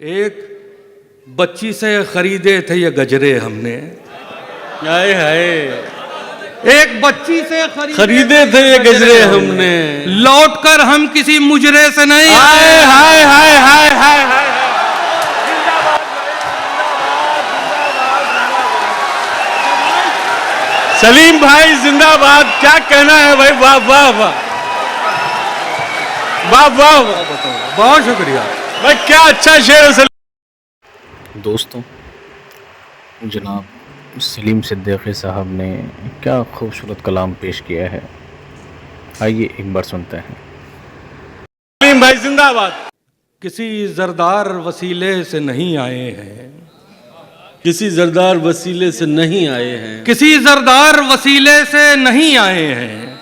एक बच्ची से खरीदे थे ये गजरे हमने। हाय हाय, एक बच्ची से खरीदे थे ये गजरे हमने, लौट कर हम किसी मुजरे से नहीं हाय हाय हाय हाय हाय हाय। सलीम भाई जिंदाबाद। क्या कहना है भाई, वाह वाह वाह वाह वाह वाह। बहुत शुक्रिया भाई, क्या अच्छा शेर है सलीम। दोस्तों, जनाब सलीम सिद्दीकी साहब ने क्या खूबसूरत कलाम पेश किया है। आइए एक बार सुनते हैं। सलीम भाई जिंदाबाद। किसी जरदार वसीले से नहीं आए हैं, किसी जरदार वसीले से नहीं आए हैं, किसी जरदार वसीले से नहीं आए हैं,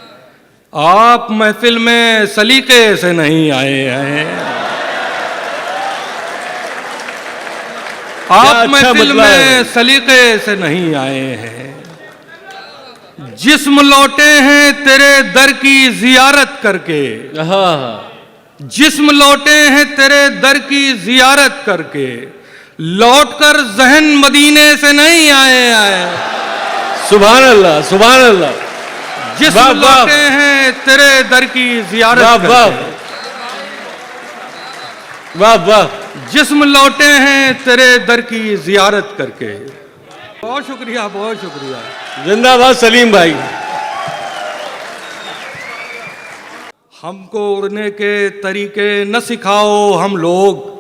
आप महफिल में सलीके से नहीं आए हैं, आप महफिल में सलीके से नहीं आए हैं। जिस्म लौटे हैं तेरे दर की जियारत करके, जिस्म लौटे हैं तेरे दर की जियारत करके, लौटकर जहन मदीने से नहीं आए। सुभान अल्लाह सुभान अल्लाह। जिस्म लौटे हैं तेरे दर की जियारत करके, वाह वाह। जिस्म लौटे हैं तेरे दर की जियारत करके। बहुत शुक्रिया बहुत शुक्रिया। जिंदाबाद सलीम भाई। हमको उड़ने के तरीके न सिखाओ हम लोग,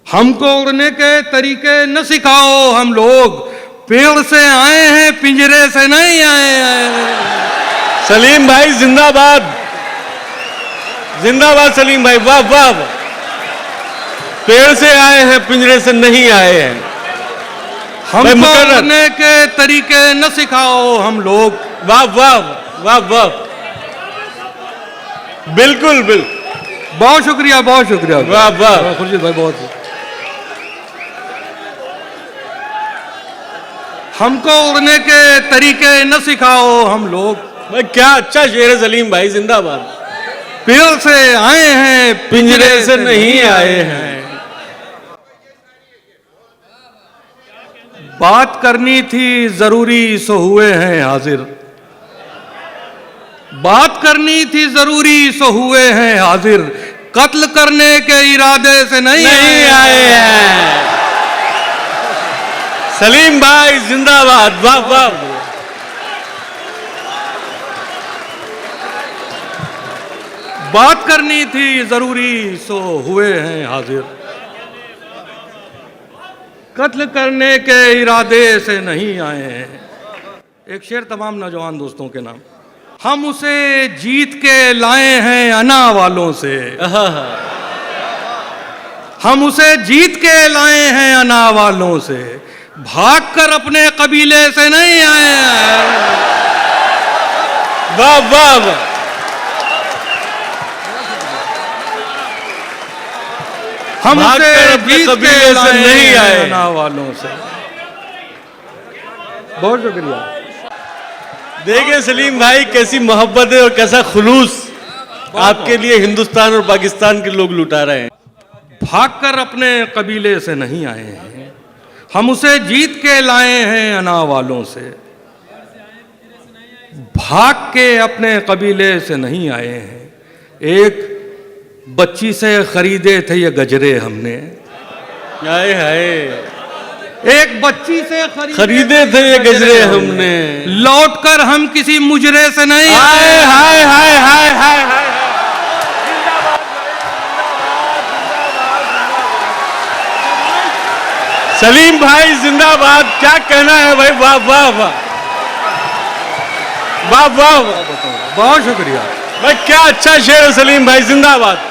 हमको उड़ने के तरीके न सिखाओ हम लोग, पेड़ से आए हैं पिंजरे से नहीं आए। सलीम भाई जिंदाबाद जिंदाबाद। सलीम भाई वाह वाह। पेड़ से आए हैं पिंजरे से नहीं आए हैं। हमको उड़ने के तरीके न सिखाओ हम लोग। वाह वाह वाह वाह। बिल्कुल बिल्कुल। बहुत शुक्रिया बहुत शुक्रिया। वाह वाह खुर्शीद भाई बहुत। हमको उड़ने के तरीके न सिखाओ हम लोग। भाई क्या अच्छा शेर है सलीम भाई जिंदाबाद। पेड़ से आए हैं पिंजरे से नहीं आए हैं। बात करनी थी जरूरी सो हुए हैं हाजिर, बात करनी थी जरूरी सो हुए हैं हाजिर, कत्ल करने के इरादे से नहीं आए हैं। सलीम भाई जिंदाबाद वाह वाह। बात करनी थी जरूरी सो हुए हैं हाजिर, कत्ल करने के इरादे से नहीं आए हैं। एक शेर तमाम नौजवान दोस्तों के नाम। हम उसे जीत के लाए हैं अना वालों से, हम उसे जीत के लाए हैं अना वालों से, भागकर अपने कबीले से नहीं आए हैं। वाह वाह वाह। हम उसे जीत के से नहीं आए अना वालों से। बहुत शुक्रिया। देखिए सलीम भाई कैसी मोहब्बत है और कैसा खुलूस आपके लिए हिंदुस्तान और पाकिस्तान के लोग लुटा रहे हैं। भागकर अपने कबीले से नहीं आए हैं, हम उसे जीत के लाए हैं अना वालों से, भाग के अपने कबीले से नहीं आए हैं। एक बच्ची से खरीदे थे ये गजरे हमने। हाय हाय, एक बच्ची से खरीदे थे ये गजरे हमने, लौटकर हम किसी मुजरे से नहीं आए। हाय हाय हाय हाय हाय। सलीम भाई जिंदाबाद। क्या कहना है भाई, वाह वाह वाह वाह वाह वाह। बहुत शुक्रिया भाई, क्या अच्छा शेर है सलीम भाई जिंदाबाद।